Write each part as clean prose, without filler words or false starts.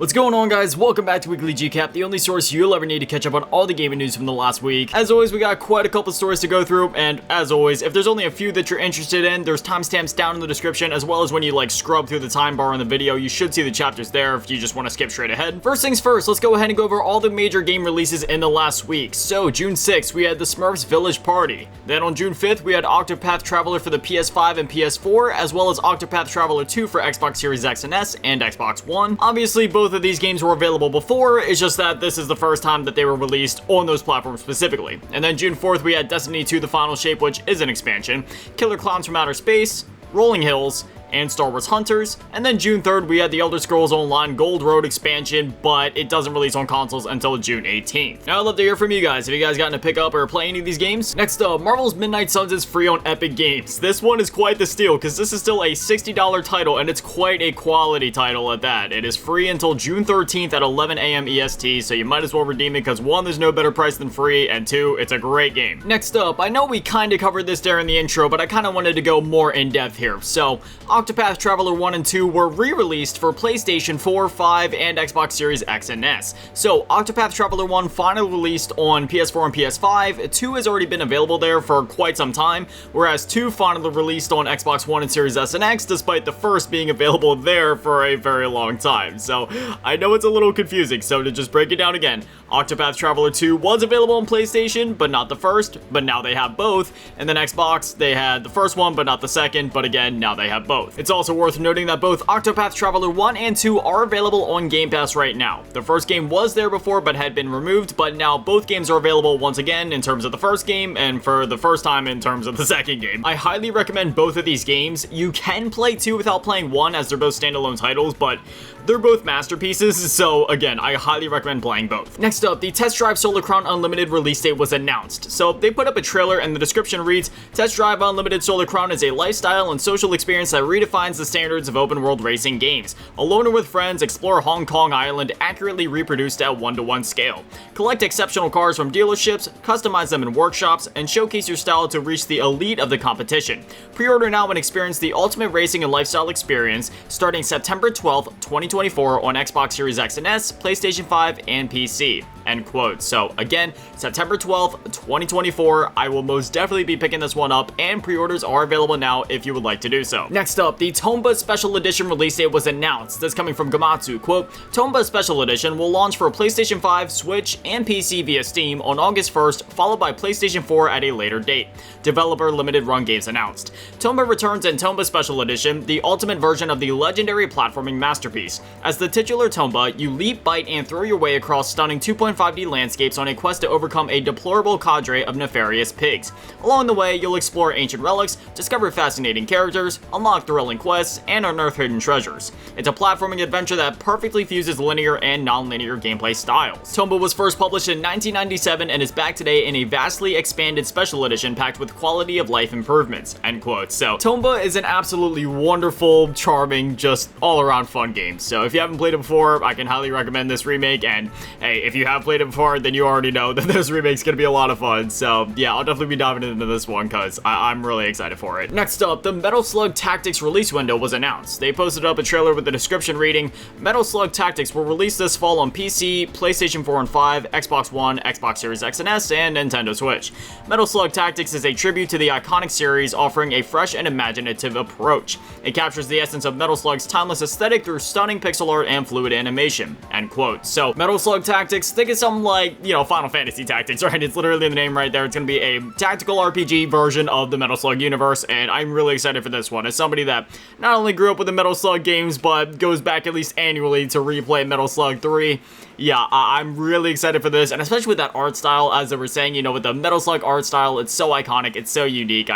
What's going on, guys? Welcome back to Weekly GCap, the only source you'll ever need to catch up on all the gaming news from the last week. As always, we got quite a couple stories to go through, and as always, if there's only a few that you're interested in, there's timestamps down in the description, as well as when you scrub through the time bar in the video, you should see the chapters there if you just want to skip straight ahead. First things first, let's go ahead and go over all the major game releases in the last week. So, June 6th, we had the Smurfs Village Party. Then on June 5th, we had Octopath Traveler for the PS5 and PS4, as well as Octopath Traveler 2 for Xbox Series X and S and Xbox One. Obviously, both of these games were available before, it's just that this is the first time that they were released on those platforms specifically. And then June 4th, we had Destiny 2 The Final Shape, which is an expansion, Killer Clowns from Outer Space, Rolling Hills, and Star Wars Hunters. And then June 3rd, we had the Elder Scrolls Online Gold Road expansion, but it doesn't release on consoles until June 18th. Now, I'd love to hear from you guys. Have you guys gotten to pick up or play any of these games? Next up, Marvel's Midnight Suns is free on Epic Games. This one is quite the steal, because this is still a $60 title, and it's quite a quality title at that. It is free until June 13th at 11 a.m. EST, so you might as well redeem it, because one, there's no better price than free, and two, it's a great game. Next up, I know we kind of covered this during the intro, but I kind of wanted to go more in depth here. So, Octopath Traveler 1 and 2 were re-released for PlayStation 4, 5, and Xbox Series X and S. So, Octopath Traveler 1 finally released on PS4 and PS5, 2 has already been available there for quite some time, whereas 2 finally released on Xbox One and Series S and X, despite the first being available there for a very long time. So, I know it's a little confusing, so to just break it down again, Octopath Traveler 2 was available on PlayStation, but not the first, but now they have both, and then Xbox, they had the first one, but not the second, but again, now they have both. It's also worth noting that both Octopath Traveler 1 and 2 are available on Game Pass right now. The first game was there before, but had been removed, but now both games are available once again in terms of the first game, and for the first time in terms of the second game. I highly recommend both of these games. You can play 2 without playing 1, as they're both standalone titles, but they're both masterpieces, so again, I highly recommend playing both. Next up, the Test Drive Solar Crown Unlimited release date was announced. So they put up a trailer and the description reads, Test Drive Unlimited Solar Crown is a lifestyle and social experience that redefines the standards of open world racing games. Alone or with friends, explore Hong Kong Island accurately reproduced at 1:1 scale. Collect exceptional cars from dealerships, customize them in workshops, and showcase your style to reach the elite of the competition. Pre-order now and experience the ultimate racing and lifestyle experience starting September 12th, 2024 on Xbox Series X and S, PlayStation 5, and PC. End quote. So again, September 12th, 2024, I will most definitely be picking this one up, and pre-orders are available now if you would like to do so. Next up, the Tomba Special Edition release date was announced. This coming from Gamatsu. Quote, Tomba Special Edition will launch for PlayStation 5, Switch, and PC via Steam on August 1st, followed by PlayStation 4 at a later date. Developer Limited Run Games announced. Tomba returns in Tomba Special Edition, the ultimate version of the legendary platforming masterpiece. As the titular Tomba, you leap, bite, and throw your way across stunning 2.5D landscapes on a quest to overcome a deplorable cadre of nefarious pigs. Along the way, you'll explore ancient relics, discover fascinating characters, unlock thrilling quests, and unearth hidden treasures. It's a platforming adventure that perfectly fuses linear and non-linear gameplay styles. Tomba was first published in 1997 and is back today in a vastly expanded special edition packed with quality of life improvements. End quote. So, Tomba is an absolutely wonderful, charming, just all-around fun game. So, if you haven't played it before, I can highly recommend this remake, and hey, if you have played it before, then you already know that this remake's gonna be a lot of fun. So, yeah, I'll definitely be diving into this one because I'm really excited for it. Next up, the Metal Slug Tactics release window was announced. They posted up a trailer with the description reading, Metal Slug Tactics will release this fall on PC, PlayStation 4 and 5, Xbox One, Xbox Series X and S, and Nintendo Switch. Metal Slug Tactics is a tribute to the iconic series, offering a fresh and imaginative approach. It captures the essence of Metal Slug's timeless aesthetic through stunning pixel art and fluid animation. End quote. So, Metal Slug Tactics, think of something like, you know, Final Fantasy Tactics, right? It's literally in the name right there. It's gonna be a tactical RPG version of the Metal Slug universe, and I'm really excited for this one. As somebody that not only grew up with the Metal Slug games, but goes back at least annually to replay Metal Slug 3, yeah, I'm really excited for this, and especially with that art style, as they were saying, you know, with the Metal Slug art style, it's so iconic, it's so unique,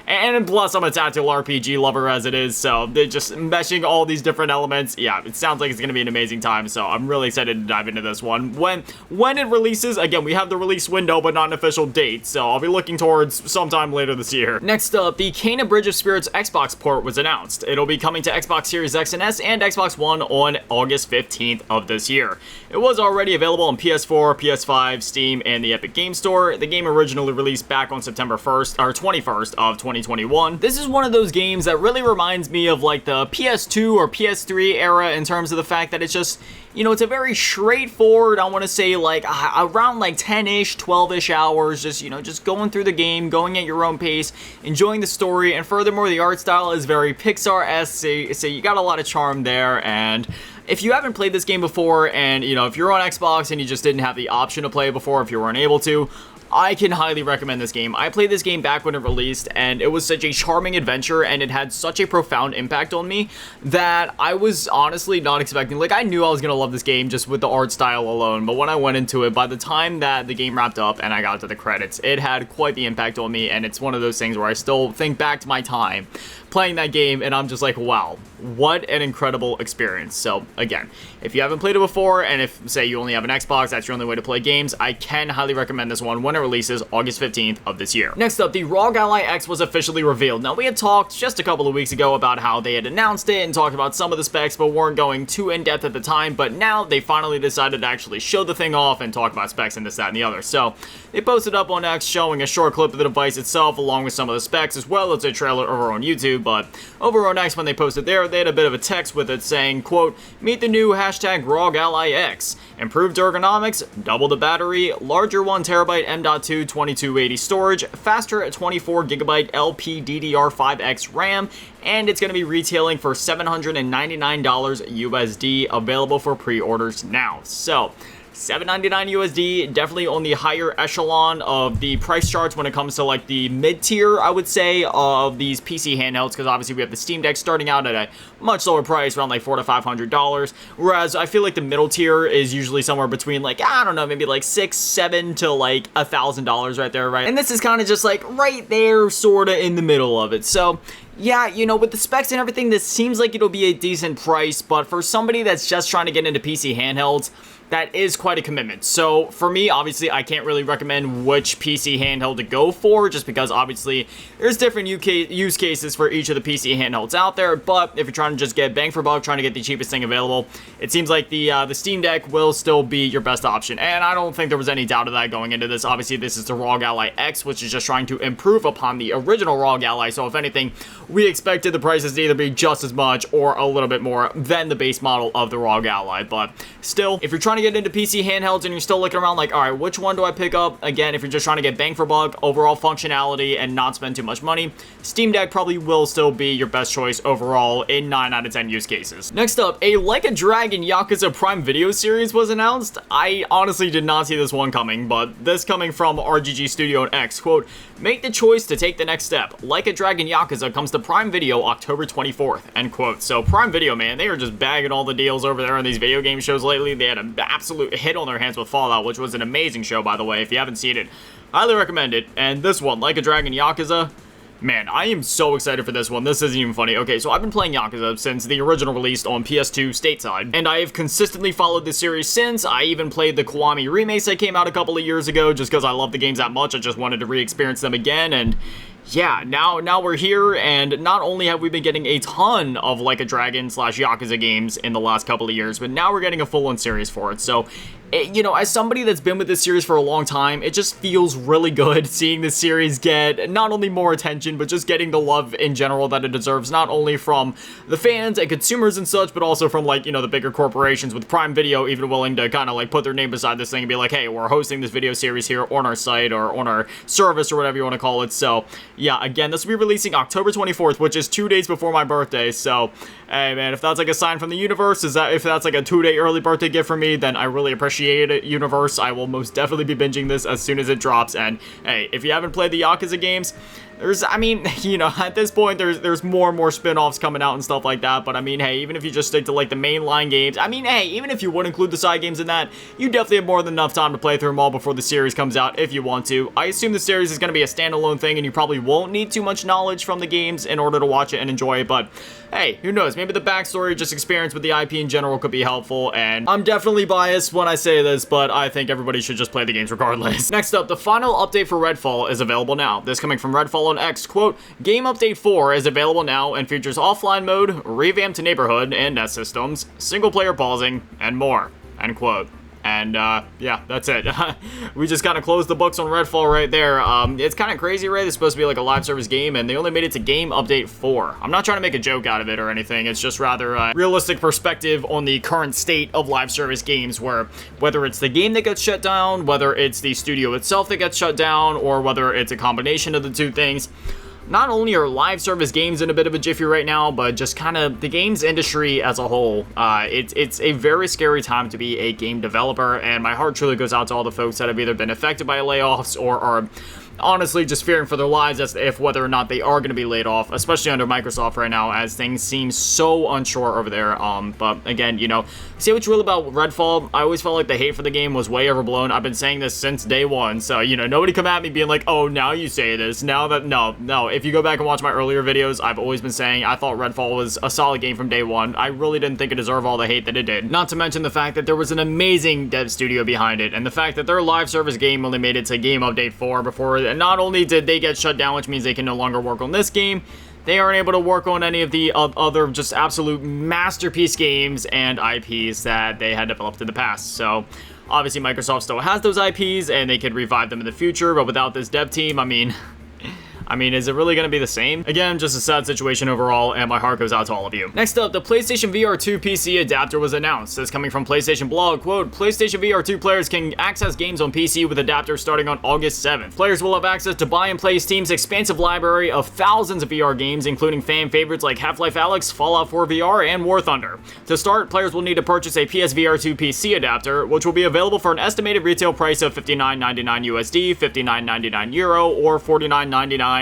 and plus I'm a tactical RPG lover as it is, so they're just meshing all these different elements. Yeah, it sounds like it's gonna be an amazing time, so I'm really excited to dive into this one. When it releases, again, we have the release window, but not an official date, so I'll be looking towards sometime later this year. Next up, the Kena Bridge of Spirits Xbox port was announced. It'll be coming to Xbox Series X and S and Xbox One on August 15th of this year. It was already available on PS4, PS5, Steam, and the Epic Game Store. The game originally released back on September 1st, or 21st of 2021. This is one of those games that really reminds me of like the PS2 or PS3 era in terms of the fact that it's just, you know, it's a very straightforward, I want to say like around like 10-ish, 12-ish hours, just, you know, just going through the game, going at your own pace, enjoying the story, and furthermore, the art style is very Pixar-esque, so you got a lot of charm there. And if you haven't played this game before, and, you know, if you're on Xbox and you just didn't have the option to play it before, if you weren't able to, I can highly recommend this game. I played this game back when it released, and it was such a charming adventure, and it had such a profound impact on me that I was honestly not expecting. Like, I knew I was going to love this game just with the art style alone, but when I went into it, by the time that the game wrapped up and I got to the credits, it had quite the impact on me, and it's one of those things where I still think back to my time playing that game, and I'm just like, wow, what an incredible experience. So again, if you haven't played it before, and if, say, you only have an Xbox, that's your only way to play games, I can highly recommend this one when it releases August 15th of this year. Next up, the ROG Ally X was officially revealed. Now, we had talked just a couple of weeks ago about how they had announced it and talked about some of the specs, but weren't going too in-depth at the time, but now they finally decided to actually show the thing off and talk about specs and this, that, and the other. So they posted up on X showing a short clip of the device itself along with some of the specs, as well as a trailer over on YouTube. But over on X, when they posted there, they had a bit of a text with it saying, quote, "Meet the new hashtag ROG Ally X. Improved ergonomics, double the battery, larger 1TB M.2 2280 storage, faster 24GB LPDDR5X RAM, and it's going to be retailing for $799 USD, available for pre-orders now." So $799 USD, definitely on the higher echelon of the price charts when it comes to like the mid-tier, I would say, of these PC handhelds, because obviously we have the Steam Deck starting out at a much lower price, around like $400 to $500, whereas I feel like the middle tier is usually somewhere between like, I don't know, maybe like $600, $700 to like $1,000 right there, right? And this is kind of just like right there, sort of in the middle of it. So yeah, you know, with the specs and everything, this seems like it'll be a decent price, but for somebody that's just trying to get into PC handhelds, that is quite a commitment. So for me, obviously, I can't really recommend which PC handheld to go for, just because obviously there's different use cases for each of the PC handhelds out there. But if you're trying to just get bang for buck, trying to get the cheapest thing available, it seems like the Steam Deck will still be your best option. And I don't think there was any doubt of that going into this. Obviously, this is the ROG Ally X, which is just trying to improve upon the original ROG Ally. So if anything, we expected the prices to either be just as much or a little bit more than the base model of the ROG Ally. But still, if you're trying to get into PC handhelds and you're still looking around like, all right, which one do I pick up? Again, if you're just trying to get bang for buck, overall functionality, and not spend too much money, Steam Deck probably will still be your best choice overall in 9 out of 10 use cases. Next up, a Like a Dragon Yakuza Prime Video series was announced. I honestly did not see this one coming, but this coming from RGG Studio and X, quote, "Make the choice to take the next step. Like a Dragon Yakuza comes to Prime Video October 24th, end quote. So Prime Video, man, they are just bagging all the deals over there on these video game shows lately. They had an absolute hit on their hands with Fallout, which was an amazing show, by the way. If you haven't seen it, highly recommend it. And this one, Like a Dragon Yakuza, man, I am so excited for this one. This isn't even funny. Okay, so I've been playing Yakuza since the original release on PS2 stateside, and I have consistently followed the series since. I even played the Kiwami remakes that came out a couple of years ago just because I love the games that much. I just wanted to re-experience them again, and yeah, now we're here, and not only have we been getting a ton of Like a Dragon / Yakuza games in the last couple of years, but now we're getting a full-on series for it. So you know, as somebody that's been with this series for a long time, it just feels really good seeing this series get not only more attention, but just getting the love in general that it deserves, not only from the fans and consumers and such, but also from, like, you know, the bigger corporations, with Prime Video even willing to kind of like put their name beside this thing and be like, hey, we're hosting this video series here on our site or on our service or whatever you want to call it. So yeah, again, this will be releasing October 24th, which is 2 days before my birthday. So hey man, if that's like a sign from the universe, if that's like a 2-day early birthday gift for me, then I really appreciate it, universe. I will most definitely be binging this as soon as it drops. And hey, if you haven't played the Yakuza games, I mean, you know, at this point, there's more and more spin-offs coming out and stuff like that, but I mean, hey, even if you just stick to, like, the mainline games, I mean, hey, even if you would include the side games in that, you definitely have more than enough time to play through them all before the series comes out if you want to. I assume the series is going to be a standalone thing, and you probably won't need too much knowledge from the games in order to watch it and enjoy it, but hey, who knows, maybe the backstory, just experience with the IP in general could be helpful, and I'm definitely biased when I say this, but I think everybody should just play the games regardless. Next up, the final update for Redfall is available now. This coming from Redfall on X, quote, Game Update 4 is available now and features offline mode, revamped neighborhood and nest systems, single player pausing, and more, end quote. And yeah, that's it. We just kind of closed the books on Redfall right there. It's kind of crazy, right? It's supposed to be like a live service game, and they only made it to game update 4. I'm not trying to make a joke out of it or anything. It's just rather a realistic perspective on the current state of live service games, where whether it's the game that gets shut down, whether it's the studio itself that gets shut down, or whether it's a combination of the two things. Not only are live service games in a bit of a jiffy right now, but just kind of the games industry as a whole. It's a very scary time to be a game developer, and my heart truly goes out to all the folks that have either been affected by layoffs or are honestly just fearing for their lives as if whether or not they are going to be laid off, especially under Microsoft right now, as things seem so unsure over there. But again, you know, say what you will about Redfall, I always felt like the hate for the game was way overblown. I've been saying this since day one, so, you know, nobody come at me being like, oh, now you say this, now that, no, if you go back and watch my earlier videos, I've always been saying I thought Redfall was a solid game from day one. I really didn't think it deserved all the hate that it did. Not to mention the fact that there was an amazing dev studio behind it, and the fact that their live service game only made it to game update 4 before. And not only did they get shut down, which means they can no longer work on this game, they aren't able to work on any of the other just absolute masterpiece games and IPs that they had developed in the past. So obviously Microsoft still has those IPs and they could revive them in the future, but without this dev team, I mean, is it really going to be the same? Again, just a sad situation overall, and my heart goes out to all of you. Next up, the PlayStation VR2 PC adapter was announced. This coming from PlayStation blog, quote, PlayStation VR2 players can access games on PC with adapters starting on August 7th. Players will have access to buy and play Steam's expansive library of thousands of VR games, including fan favorites like Half-Life Alyx, Fallout 4 VR, and War Thunder. To start, players will need to purchase a PSVR2 PC adapter, which will be available for an estimated retail price of $59.99 USD, €59.99 Euro, or $49.99.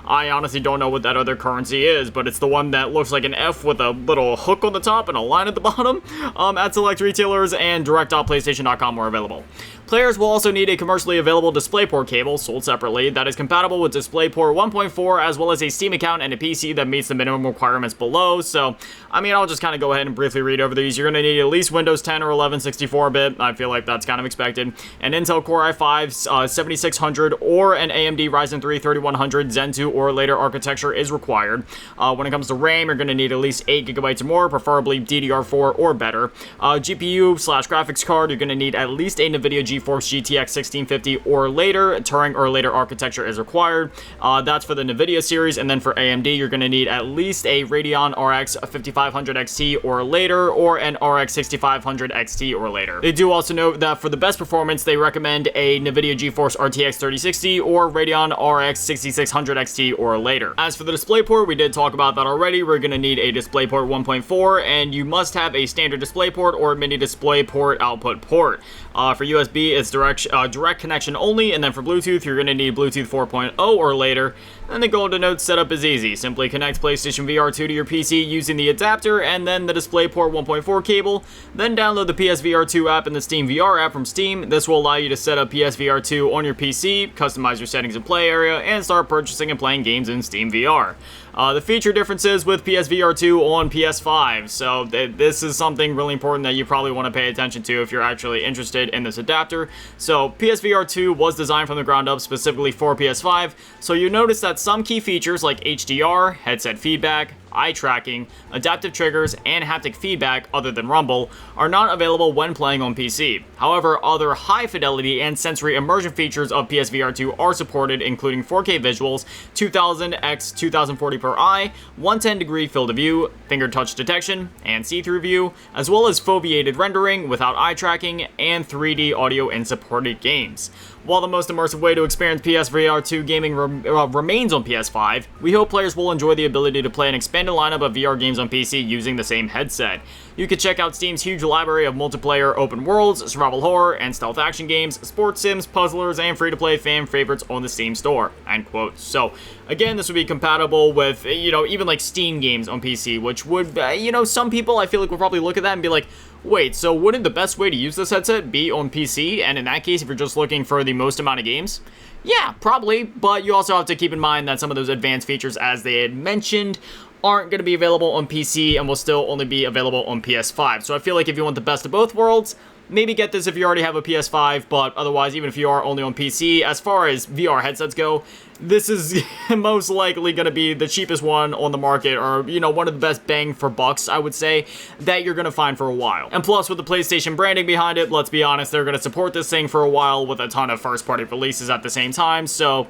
I honestly don't know what that other currency is, but it's the one that looks like an F with a little hook on the top and a line at the bottom. At select retailers and direct.playstation.com are available. Players will also need a commercially available DisplayPort cable, sold separately, that is compatible with DisplayPort 1.4, as well as a Steam account and a PC that meets the minimum requirements below. So, I mean, I'll just kind of go ahead and briefly read over these. You're going to need at least Windows 10 or 11 64-bit. I feel like that's kind of expected. An Intel Core i5 7600 or an AMD Ryzen 3 3100 Zen 2 or later architecture is required. When it comes to RAM, you're going to need at least 8 gigabytes or more, preferably DDR4 or better. GPU/graphics card, you're going to need at least a NVIDIA GeForce GTX 1650 or later. Turing or later architecture is required. That's for the NVIDIA series, and then for AMD, you're going to need at least a Radeon RX 5500 XT or later, or an RX 6500 XT or later. They do also note that for the best performance, they recommend a NVIDIA GeForce RTX 3060 or Radeon RX 6600 XT or later. As for the DisplayPort, we did talk about that already. We're going to need a DisplayPort 1.4, and you must have a standard DisplayPort or mini DisplayPort output port. For USB, it's direct connection only, and then for Bluetooth, you're going to need Bluetooth 4.0 or later. And the Golden Note setup is easy. Simply connect PlayStation VR2 to your PC using the adapter and then the DisplayPort 1.4 cable. Then download the PSVR2 app and the Steam VR app from Steam. This will allow you to set up PSVR2 on your PC, customize your settings and play area, and start purchasing and playing games in Steam VR. The feature differences with PSVR2 on PS5. So this is something really important that you probably want to pay attention to if you're actually interested in this adapter. So PSVR2 was designed from the ground up specifically for PS5. So you notice that some key features like HDR, headset feedback, eye tracking, adaptive triggers, and haptic feedback other than rumble are not available when playing on PC. However, other high fidelity and sensory immersion features of PSVR2 are supported, including 4K visuals, 2000x 2040 per eye, 110 degree field of view, finger touch detection, and see-through view, as well as foveated rendering without eye tracking, and 3D audio in supported games. While the most immersive way to experience PSVR2 gaming remains on PS5, we hope players will enjoy the ability to play an expanded lineup of VR games on PC using the same headset. You can check out Steam's huge library of multiplayer open worlds, survival horror, and stealth action games, sports sims, puzzlers, and free-to-play fan favorites on the Steam store, end quote. So, again, this would be compatible with, even like Steam games on PC, which would, some people I feel like will probably look at that and be like, wait, so wouldn't the best way to use this headset be on PC? And in that case, if you're just looking for the most amount of games? Yeah, probably, but you also have to keep in mind that some of those advanced features, as they had mentioned, aren't going to be available on PC and will still only be available on PS5. So I feel like if you want the best of both worlds, maybe get this if you already have a PS5, but otherwise, even if you are only on PC, as far as VR headsets go, this is most likely going to be the cheapest one on the market, or, you know, one of the best bang for bucks, I would say, that you're going to find for a while. And plus, with the PlayStation branding behind it, let's be honest, they're going to support this thing for a while with a ton of first-party releases at the same time, so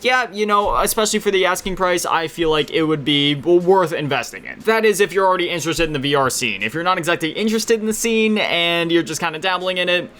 yeah, you know, especially for the asking price, I feel like it would be worth investing in. That is if you're already interested in the VR scene. If you're not exactly interested in the scene and you're just kind of dabbling in it,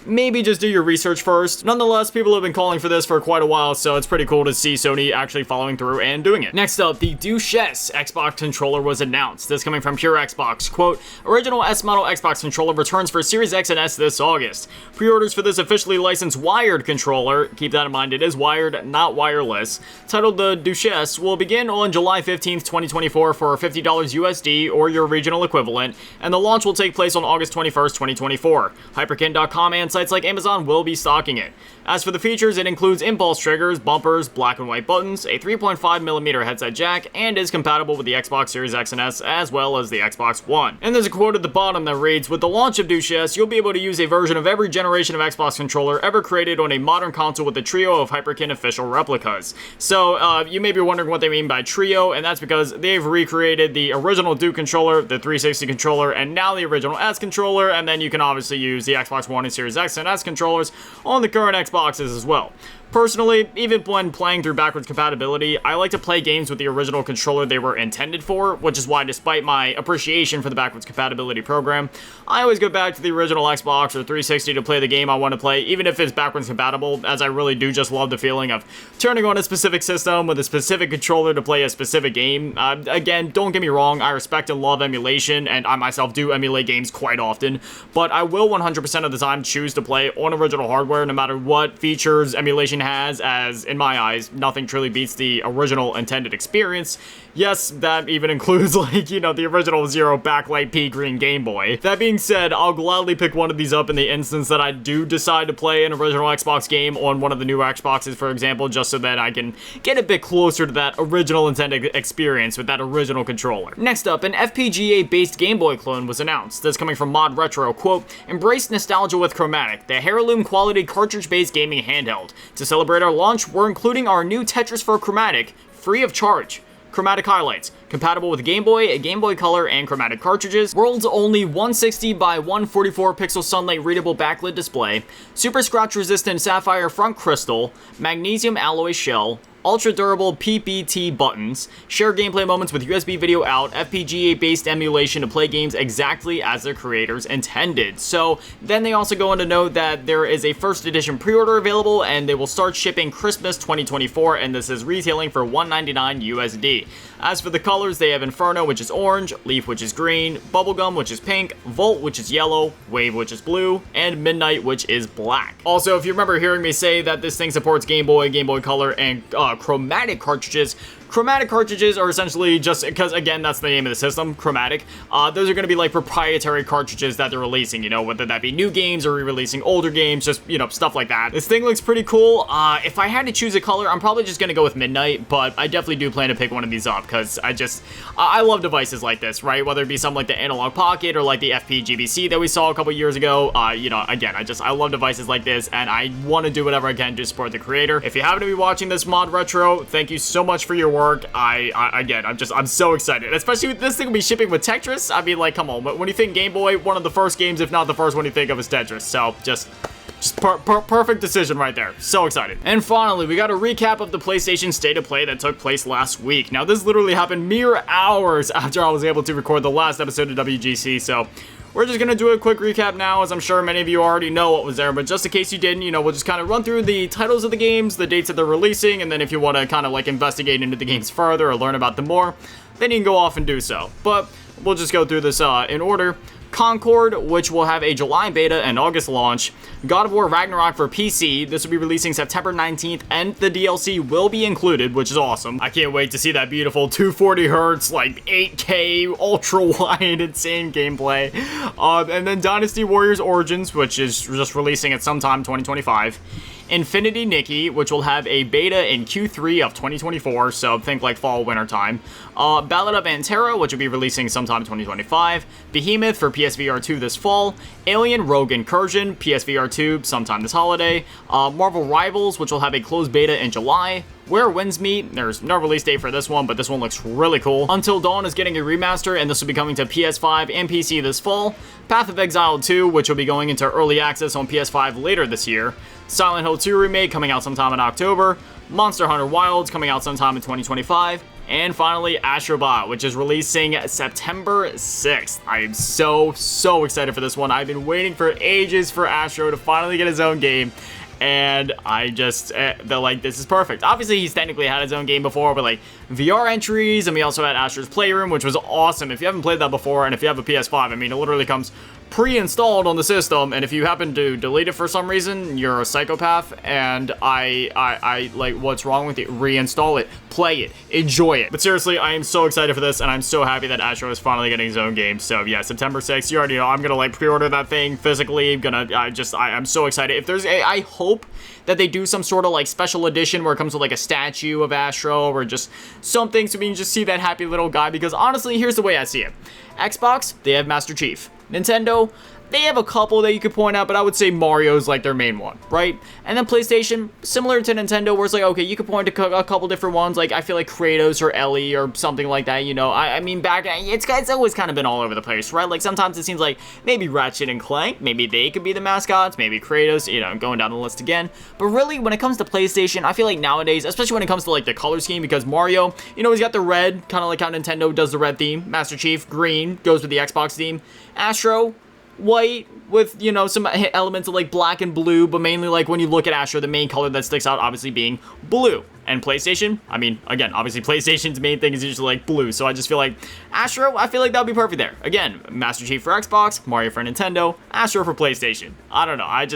maybe just do your research first. Nonetheless, people have been calling for this for quite a while, so it's pretty cool to see Sony actually following through and doing it. Next up, the DuchesS Xbox controller was announced. This coming from Pure Xbox. Quote, original S-model Xbox controller returns for Series X and S this August. Pre-orders for this officially licensed wired controller, keep that in mind, it is wired, not wireless, titled the DuchesS, will begin on July 15th, 2024 for $50 USD or your regional equivalent, and the launch will take place on August 21st, 2024. Hyperkin.com and sites like Amazon will be stocking it. As for the features, it includes impulse triggers, bumpers, black and white buttons, a 3.5mm headset jack, and is compatible with the Xbox Series X and S as well as the Xbox One. And there's a quote at the bottom that reads, with the launch of DuchesS, you'll be able to use a version of every generation of Xbox controller ever created on a modern console with a trio of Hyperkin official replicas. So, you may be wondering what they mean by trio, and that's because they've recreated the original Duke controller, the 360 controller, and now the original S controller, and then you can obviously use the Xbox One and Series X and S controllers on the current Xboxes as well. Personally, even when playing through backwards compatibility, I like to play games with the original controller they were intended for, which is why, despite my appreciation for the backwards compatibility program, I always go back to the original Xbox or 360 to play the game I want to play, even if it's backwards compatible, as I really do just love the feeling of turning on a specific system with a specific controller to play a specific game. Again, don't get me wrong, I respect and love emulation, and I myself do emulate games quite often, but I will 100% of the time choose to play on original hardware, no matter what features emulation has, as in my eyes, nothing truly beats the original intended experience. Yes, that even includes, like, you know, the original Zero backlight pea green Game Boy. That being said, I'll gladly pick one of these up in the instance that I do decide to play an original Xbox game on one of the new Xboxes, for example, just so that I can get a bit closer to that original intended experience with that original controller. Next up, an FPGA-based Game Boy clone was announced. This coming from Mod Retro, quote, embrace nostalgia with Chromatic, the heirloom quality cartridge-based gaming handheld. To celebrate our launch, we're including our new Tetris for Chromatic, free of charge. Chromatic highlights, compatible with Game Boy, Game Boy Color, and Chromatic cartridges. World's only 160 by 144 pixel sunlight readable backlit display, super scratch resistant sapphire front crystal, magnesium alloy shell, ultra durable PPT buttons, share gameplay moments with USB video out, FPGA based emulation to play games exactly as their creators intended. So then they also go on to note that there is a first edition pre-order available and they will start shipping Christmas 2024, and this is retailing for $199 USD. As for the colors, they have Inferno, which is orange, Leaf, which is green, Bubblegum, which is pink, Volt, which is yellow, Wave, which is blue, and Midnight, which is black. Also, if you remember hearing me say that this thing supports Game Boy Color, and Chromatic cartridges, Chromatic cartridges are essentially just, because again, that's the name of the system, Chromatic. Those are going to be like proprietary cartridges that they're releasing, you know, whether that be new games or re-releasing older games, just, you know, stuff like that. This thing looks pretty cool. If I had to choose a color, I'm probably just going to go with Midnight, but I definitely do plan to pick one of these up because I love devices like this, right? Whether it be something like the Analog Pocket or like the FPGBC that we saw a couple years ago. You know, again, I love devices like this, and I want to do whatever I can to support the creator. If you happen to be watching this, Mod Retro, thank you so much for your work. I'm so excited, especially with this thing will be shipping with Tetris. I mean, like, come on, when you think Game Boy, one of the first games, if not the first one you think of is Tetris, so just perfect decision right there. So excited. And finally, we got a recap of the PlayStation State of Play that took place last week. Now, this literally happened mere hours after I was able to record the last episode of WGC, so we're just going to do a quick recap now, as I'm sure many of you already know what was there, but just in case you didn't, you know, we'll just kind of run through the titles of the games, the dates that they're releasing, and then if you want to kind of like investigate into the games further or learn about them more, then you can go off and do so. But we'll just go through this in order. Concord, which will have a July beta and August launch. God of War Ragnarok for PC. This will be releasing September 19th, and the DLC will be included, which is awesome. I can't wait to see that beautiful 240 hertz, like 8K, ultra-wide, insane gameplay. And then Dynasty Warriors Origins, which is just releasing at sometime 2025. Infinity Nikki, which will have a beta in Q3 of 2024, so think like fall, winter time. Ballad of Antera, which will be releasing sometime in 2025. Behemoth for PSVR2 this fall. Alien Rogue Incursion, PSVR2 sometime this holiday. Marvel Rivals, which will have a closed beta in July. Where Winds Meet, there's no release date for this one, but this one looks really cool. Until Dawn is getting a remaster, and this will be coming to PS5 and PC this fall. Path of Exile 2, which will be going into early access on PS5 later this year. Silent Hill 2 Remake coming out sometime in October. Monster Hunter Wilds coming out sometime in 2025. And finally, Astrobot, which is releasing September 6th. I am so excited for this one. I've been waiting for ages for Astro to finally get his own game. And I just, they're like, this is perfect. Obviously, he's technically had his own game before, but like VR entries, and we also had Astro's Playroom, which was awesome. If you haven't played that before, and if you have a PS5, I mean, it literally comes pre-installed on the system, and if you happen to delete it for some reason, you're a psychopath, and I like, what's wrong with it? Reinstall it, play it, enjoy it. But seriously, I am so excited for this, and I'm so happy that Astro is finally getting his own game. So yeah, September 6th, you already know, I'm gonna like pre-order that thing physically. I'm so excited. If there's I hope that they do some sort of like special edition where it comes with like a statue of Astro or just something so we can just see that happy little guy, because honestly, here's the way I see it. Xbox, they have Master Chief. Nintendo, they have a couple that you could point out, but I would say Mario's like their main one, right? And then PlayStation, similar to Nintendo, where it's like, okay, you could point to a couple different ones, like I feel like Kratos or Ellie or something like that, you know? I mean, it's always kind of been all over the place, right? Like sometimes it seems like maybe Ratchet and Clank, maybe they could be the mascots, maybe Kratos, you know, going down the list again. But really, when it comes to PlayStation, I feel like nowadays, especially when it comes to like the color scheme, because Mario, you know, he's got the red, kind of like how Nintendo does the red theme. Master Chief, green, goes with the Xbox theme. Astro, white with, you know, some elements of like black and blue, but mainly like when you look at Astro, the main color that sticks out obviously being blue. And PlayStation, I mean, again, obviously PlayStation's main thing is usually like blue, so I just feel like Astro, I feel like that would be perfect there. Again, Master Chief for Xbox, Mario for Nintendo, Astro for PlayStation. I don't know, I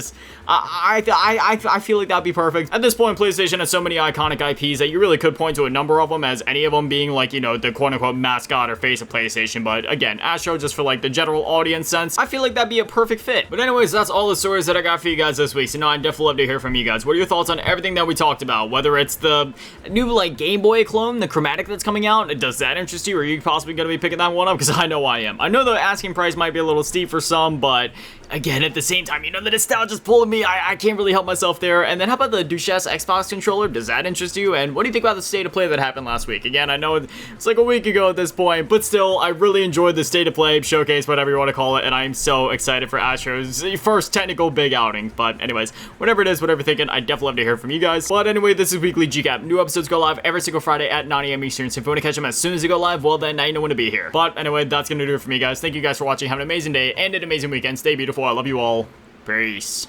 feel like that'd be perfect. At this point, PlayStation has so many iconic IPs that you really could point to a number of them as any of them being like, you know, the quote-unquote mascot or face of PlayStation, but again, Astro just for like the general audience sense, I feel like that'd be a perfect fit. But anyways, that's all the stories that I got for you guys this week, so now I'd definitely love to hear from you guys. What are your thoughts on everything that we talked about? Whether it's the new like Game Boy clone, the chromatic that's coming out, does that interest you? Or are you possibly going to be picking that one up? Because I know I am. I know the asking price might be a little steep for some, but again, at the same time, you know, the nostalgia's pulling me. I can't really help myself there. And then how about the DuchesS Xbox controller? Does that interest you? And what do you think about the state of play that happened last week? Again, I know it's like a week ago at this point, but still, I really enjoyed the state of play showcase, whatever you want to call it, and I'm so excited for Astro's first technical big outing. But anyways, whatever it is, whatever you're thinking, I'd definitely love to hear from you guys. But anyway, this is Weekly GCap. New episodes go live every single Friday at 9 a.m. Eastern, so if you want to catch them as soon as they go live, well then now you know when to be here. But anyway, that's gonna do it for me, guys. Thank you guys for watching. Have an amazing day and an amazing weekend. Stay beautiful. I love you all. Peace.